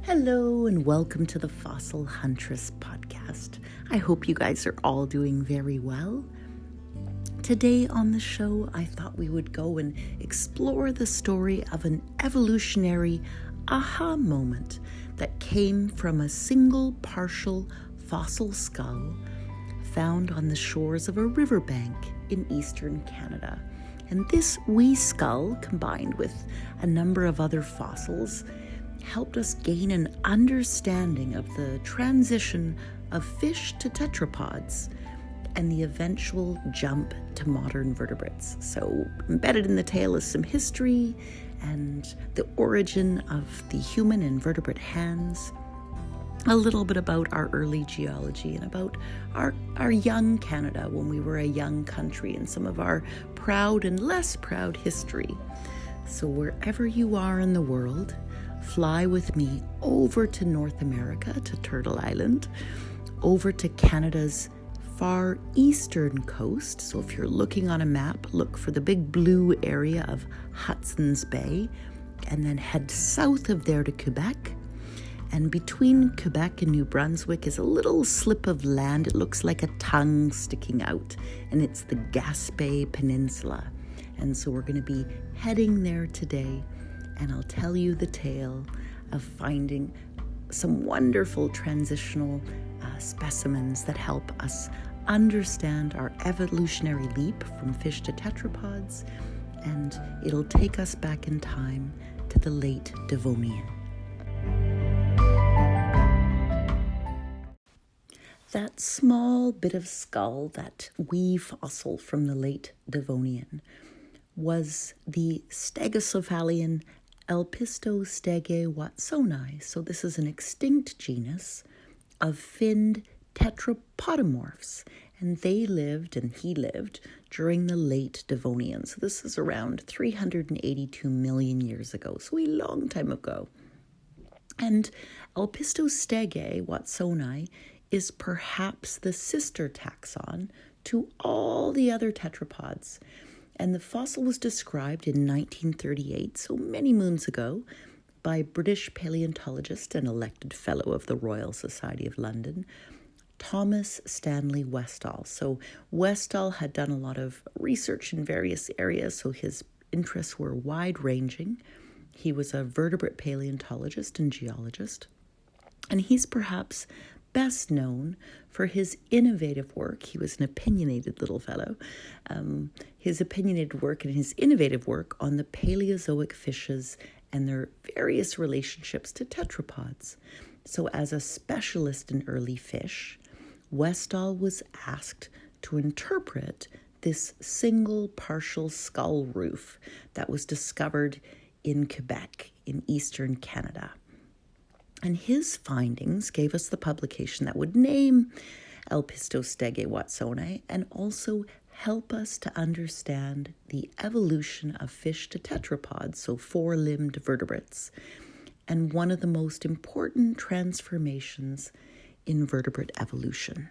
Hello and welcome to the Fossil Huntress podcast. I hope you guys are all doing very well. Today on the show, I thought we would go and explore the story of an evolutionary aha moment that came from a single partial fossil skull found on the shores of a riverbank in eastern Canada. And this wee skull, combined with a number of other fossils, helped us gain an understanding of the transition of fish to tetrapods and the eventual jump to modern vertebrates. So embedded in the tale is some history and the origin of the human and vertebrate hands, a little bit about our early geology and about our young Canada when we were a young country and some of our proud and less proud history. So wherever you are in the world, fly with me over to North America, to Turtle Island, over to Canada's far eastern coast. So if you're looking on a map, look for the big blue area of Hudson's Bay, and then head south of there to Quebec. And between Quebec and New Brunswick is a little slip of land. It looks like a tongue sticking out, and it's the Gaspé Peninsula. And so we're going to be heading there today, and I'll tell you the tale of finding some wonderful transitional specimens that help us understand our evolutionary leap from fish to tetrapods, and it'll take us back in time to the Late Devonian. That small bit of skull, that wee fossil from the Late Devonian, was the Stegocephalian Elpistostege watsoni. So this is an extinct genus of finned tetrapodomorphs, and he lived during the Late Devonian. So this is around 382 million years ago, so a long time ago. And Elpistostege watsoni is perhaps the sister taxon to all the other tetrapods. And the fossil was described in 1938, so many moons ago, by British paleontologist and elected fellow of the Royal Society of London, Thomas Stanley Westoll. So Westoll had done a lot of research in various areas, so his interests were wide-ranging. He was a vertebrate paleontologist and geologist, and he's perhaps best known for his innovative work. He was an opinionated little fellow. His opinionated work and his innovative work on the Palaeozoic fishes and their various relationships to tetrapods. So as a specialist in early fish, Westoll was asked to interpret this single partial skull roof that was discovered in Quebec in eastern Canada. And his findings gave us the publication that would name Elpistostege watsoni and also help us to understand the evolution of fish to tetrapods, so four-limbed vertebrates, and one of the most important transformations in vertebrate evolution.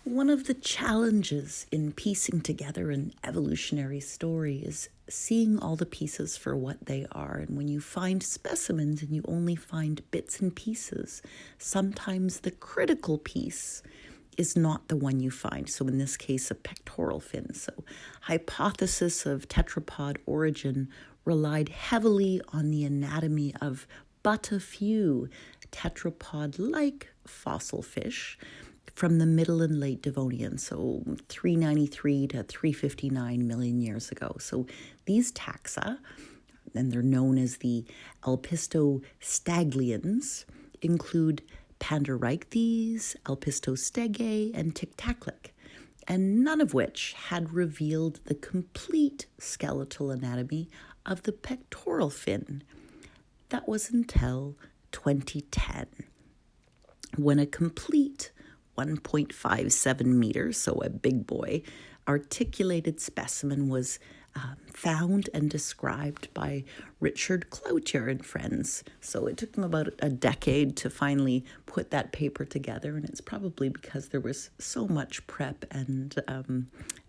One of the challenges in piecing together an evolutionary story is seeing all the pieces for what they are. And when you find specimens and you only find bits and pieces, sometimes the critical piece is not the one you find. So in this case, a pectoral fin. So hypothesis of tetrapod origin relied heavily on the anatomy of but a few tetrapod-like fossil fish from the Middle and Late Devonian, so 393 to 359 million years ago. So these taxa, and they're known as the elpistostegalians, include Panderichthys, Elpistostege, and Tiktaalik, and none of which had revealed the complete skeletal anatomy of the pectoral fin. That was until 2010, when a complete 1.57 meters, so a big boy, articulated specimen was found and described by Richard Cloutier and friends. So it took them about a decade to finally put that paper together, and it's probably because there was so much prep and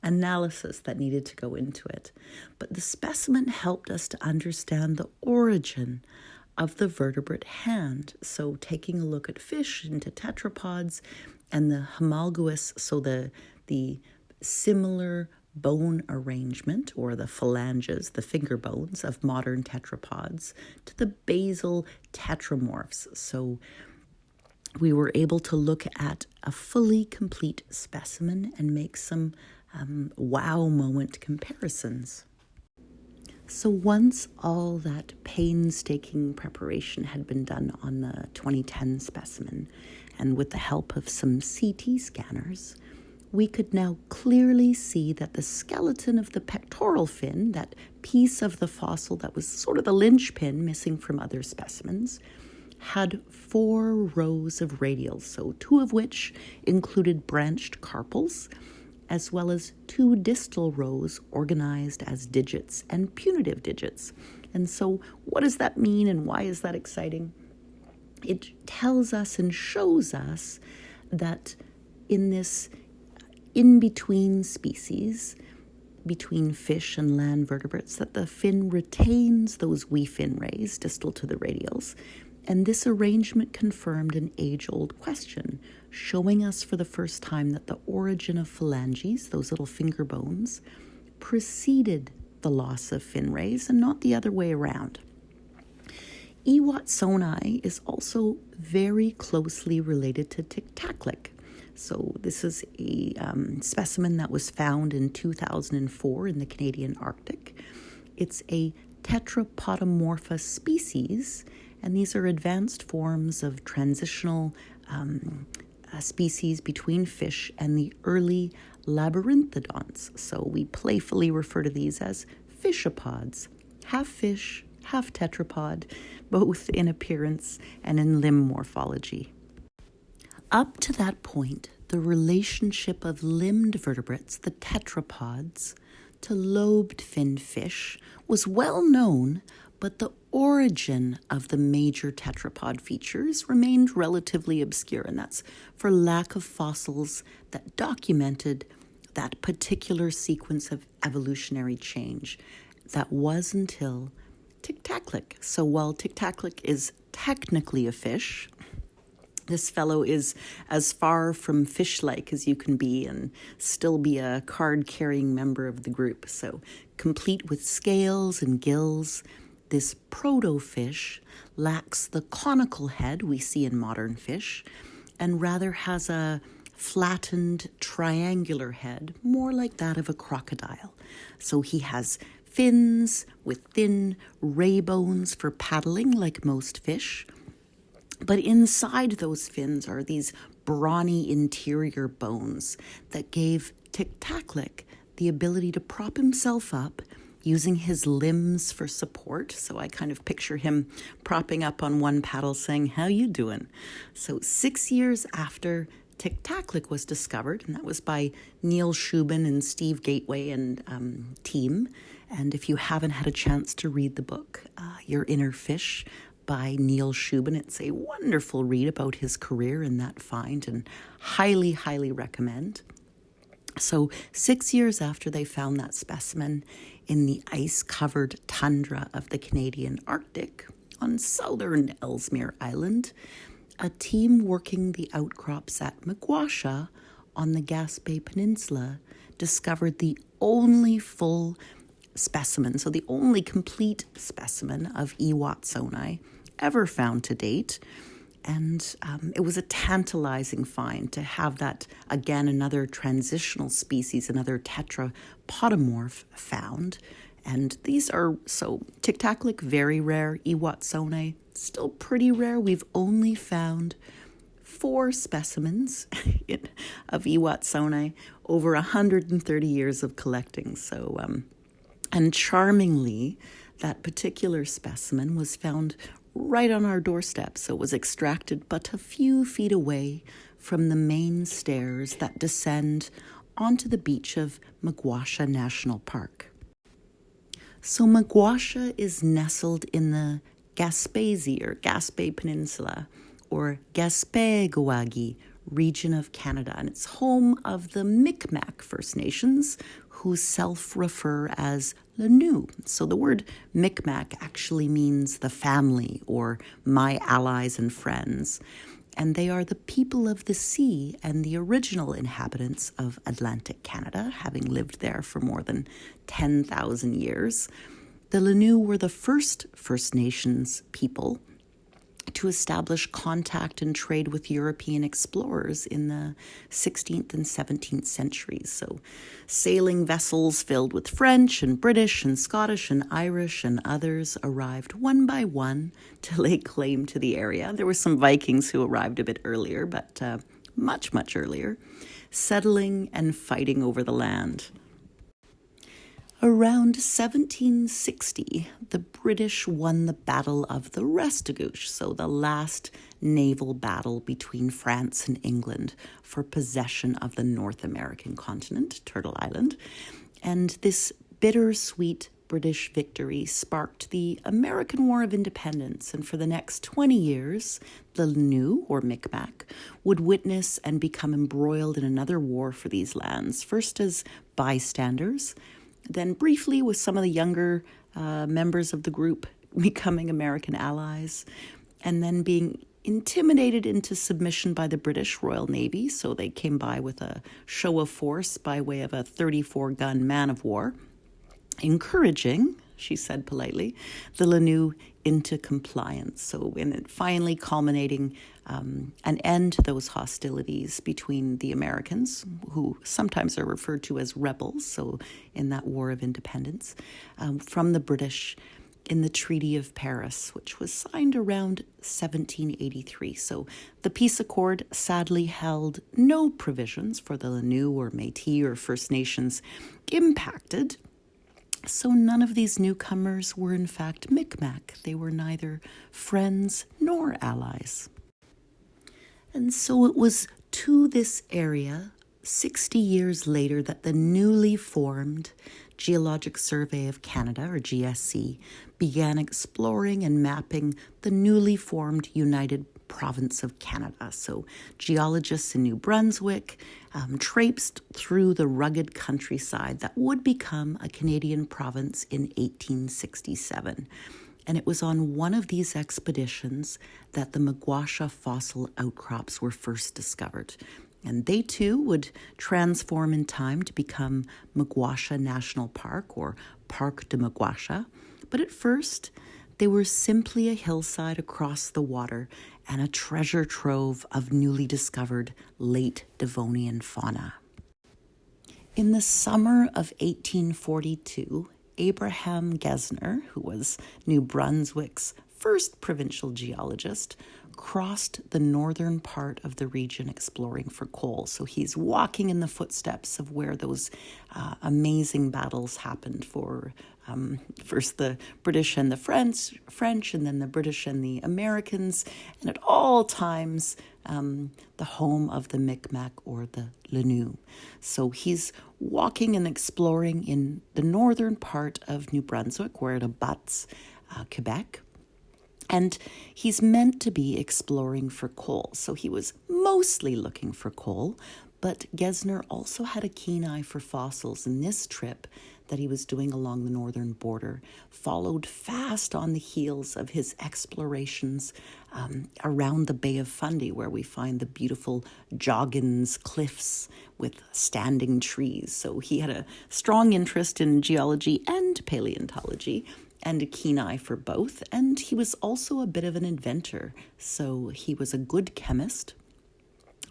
analysis that needed to go into it. But the specimen helped us to understand the origin of the vertebrate hand. So taking a look at fish into tetrapods and the homologous, so the similar bone arrangement, or the phalanges, the finger bones of modern tetrapods, to the basal tetramorphs. So we were able to look at a fully complete specimen and make some wow moment comparisons. So once all that painstaking preparation had been done on the 2010 specimen, and with the help of some CT scanners, we could now clearly see that the skeleton of the pectoral fin, that piece of the fossil that was sort of the linchpin missing from other specimens, had 4 rows of radials, so 2 of which included branched carpals, as well as 2 distal rows organized as digits and punitive digits. And so what does that mean, and why is that exciting? It tells us and shows us that in this in-between species, between fish and land vertebrates, that the fin retains those wee fin rays distal to the radials. And this arrangement confirmed an age-old question, showing us for the first time that the origin of phalanges, those little finger bones, preceded the loss of fin rays and not the other way around. E. watsoni is also very closely related to Tiktaalik. So this is a specimen that was found in 2004 in the Canadian Arctic. It's a tetrapodomorphs species, and these are advanced forms of transitional species between fish and the early labyrinthodonts. So we playfully refer to these as fishopods, half fish, half tetrapod, both in appearance and in limb morphology. Up to that point, the relationship of limbed vertebrates, the tetrapods, to lobed fin fish was well known, but the origin of the major tetrapod features remained relatively obscure, and that's for lack of fossils that documented that particular sequence of evolutionary change. That was until Tiktaalik. So while Tiktaalik is technically a fish, this fellow is as far from fish-like as you can be and still be a card-carrying member of the group. So complete with scales and gills, this proto-fish lacks the conical head we see in modern fish and rather has a flattened triangular head, more like that of a crocodile. So he has fins with thin ray bones for paddling like most fish. But inside those fins are these brawny interior bones that gave Tiktaalik the ability to prop himself up using his limbs for support. So I kind of picture him propping up on one paddle saying, "How you doing?" So 6 years after Tiktaalik was discovered, and that was by Neil Shubin and Steve Gateway and team. And if you haven't had a chance to read the book, Your Inner Fish, by Neil Shubin. It's a wonderful read about his career in that find, and highly, highly recommend. So 6 years after they found that specimen in the ice-covered tundra of the Canadian Arctic on southern Ellesmere Island, a team working the outcrops at Migwasha on the Gaspé Peninsula discovered the only full specimen, so the only complete specimen of E. watsoni ever found to date. And it was a tantalizing find to have that, again, another transitional species, another tetrapodomorph found. And these are, so Tiktaalik, very rare. E. watsoni, still pretty rare. We've only found 4 specimens of E. watsoni over 130 years of collecting. So, and charmingly, that particular specimen was found right on our doorstep. So it was extracted but a few feet away from the main stairs that descend onto the beach of Migwasha National Park. So Migwasha is nestled in the Gaspésie or Gaspé Peninsula or Gaspégoagi region of Canada, and it's home of the Micmac First Nations, who self-refer as Lanu. So the word Micmac actually means the family or my allies and friends. And they are the people of the sea and the original inhabitants of Atlantic Canada, having lived there for more than 10,000 years. The Lanu were the first First Nations people to establish contact and trade with European explorers in the 16th and 17th centuries. So sailing vessels filled with French and British and Scottish and Irish and others arrived one by one to lay claim to the area. There were some Vikings who arrived a bit earlier, but much, much earlier, settling and fighting over the land. Around 1760, the British won the Battle of the Restigouche, so the last naval battle between France and England for possession of the North American continent, Turtle Island. And this bittersweet British victory sparked the American War of Independence, and for the next 20 years, the Lanu, or Micmac, would witness and become embroiled in another war for these lands, first as bystanders, then briefly with some of the younger members of the group becoming American allies, and then being intimidated into submission by the British Royal Navy. So they came by with a show of force by way of a 34-gun man-of-war, encouraging, she said politely, the Lanu into compliance. So in it finally culminating an end to those hostilities between the Americans, who sometimes are referred to as rebels, so in that War of Independence, from the British in the Treaty of Paris, which was signed around 1783. So the peace accord sadly held no provisions for the Lanu or Métis or First Nations impacted. So none of these newcomers were in fact Micmac. They were neither friends nor allies. And so it was to this area, 60 years later, that the newly formed Geologic Survey of Canada, or GSC, began exploring and mapping the newly formed United Province of Canada. So geologists in New Brunswick traipsed through the rugged countryside that would become a Canadian province in 1867. And it was on one of these expeditions that the Mugwasha fossil outcrops were first discovered. And they too would transform in time to become Mugwasha National Park, or Parc de Mugwasha. But at first, they were simply a hillside across the water and a treasure trove of newly discovered Late Devonian fauna. In the summer of 1842, Abraham Gesner, who was New Brunswick's first provincial geologist, crossed the northern part of the region exploring for coal. So he's walking in the footsteps of where those amazing battles happened for first the British and the French, and then the British and the Americans, and at all times the home of the Micmac or the Lanu. So he's walking and exploring in the northern part of New Brunswick, where it abuts Quebec. And he's meant to be exploring for coal. So he was mostly looking for coal, but Gesner also had a keen eye for fossils, and this trip that he was doing along the northern border followed fast on the heels of his explorations around the Bay of Fundy, where we find the beautiful Joggins cliffs with standing trees. So he had a strong interest in geology and paleontology, and a keen eye for both. And he was also a bit of an inventor. So he was a good chemist,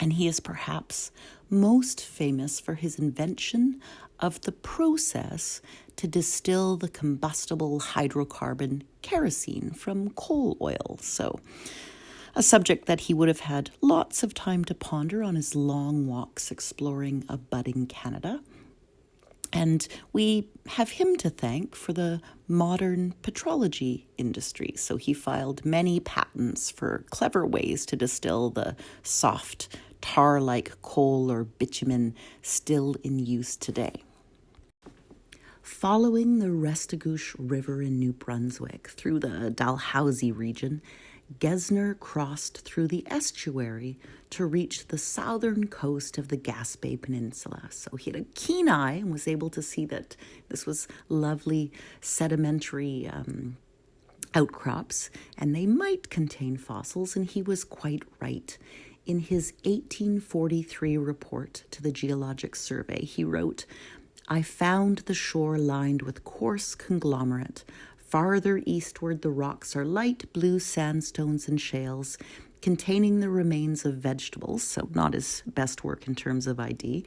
and he is perhaps most famous for his invention of the process to distill the combustible hydrocarbon kerosene from coal oil. So a subject that he would have had lots of time to ponder on his long walks exploring a budding Canada. And we have him to thank for the modern petrology industry. So he filed many patents for clever ways to distill the soft, tar-like coal or bitumen still in use today. Following the Restigouche River in New Brunswick through the Dalhousie region, Gesner crossed through the estuary to reach the southern coast of the Gaspé Peninsula. So he had a keen eye and was able to see that this was lovely sedimentary outcrops, and they might contain fossils, and he was quite right. In his 1843 report to the Geologic Survey, he wrote, "I found the shore lined with coarse conglomerate. Farther eastward, the rocks are light blue sandstones and shales, containing the remains of vegetables," so not his best work in terms of ID.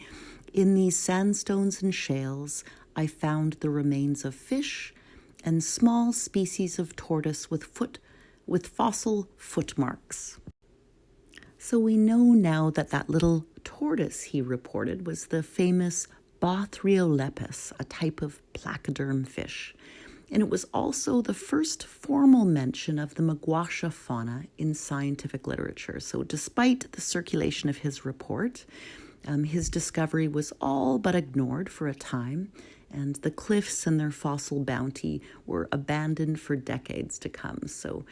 "In these sandstones and shales, I found the remains of fish and small species of tortoise with fossil footmarks." So we know now that that little tortoise he reported was the famous Bothriollepis, a type of placoderm fish. And it was also the first formal mention of the Maguasha fauna in scientific literature. So despite the circulation of his report, his discovery was all but ignored for a time, and the cliffs and their fossil bounty were abandoned for decades to come. So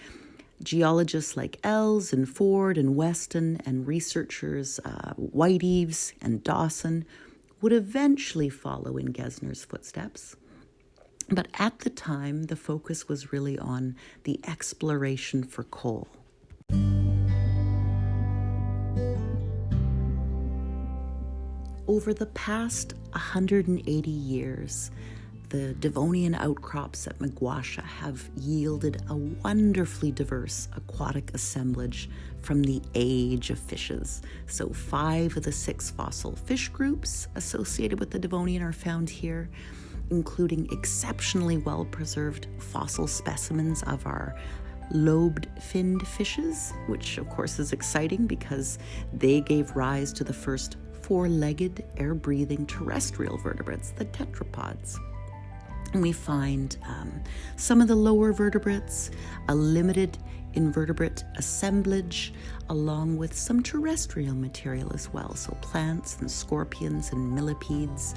geologists like Els and Ford and Weston and researchers Whiteeves and Dawson would eventually follow in Gesner's footsteps. But at the time, the focus was really on the exploration for coal. Over the past 180 years, the Devonian outcrops at Maguasha have yielded a wonderfully diverse aquatic assemblage from the age of fishes. So 5 of the 6 fossil fish groups associated with the Devonian are found here, including exceptionally well-preserved fossil specimens of our lobed-finned fishes, which of course is exciting because they gave rise to the first 4-legged, air-breathing terrestrial vertebrates, the tetrapods. And we find some of the lower vertebrates, a limited invertebrate assemblage, along with some terrestrial material as well, so plants and scorpions and millipedes.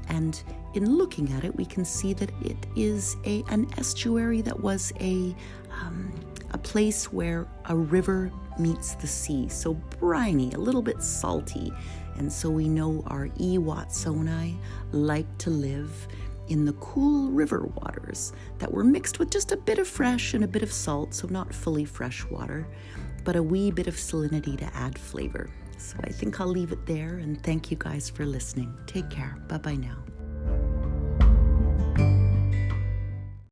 And in looking at it, we can see that it is an estuary that was a place where a river meets the sea, so briny, a little bit salty. And so we know our watsoni like to live in the cool river waters that were mixed with just a bit of fresh and a bit of salt, so not fully fresh water, but a wee bit of salinity to add flavor. So I think I'll leave it there, and thank you guys for listening. Take care. Bye-bye now.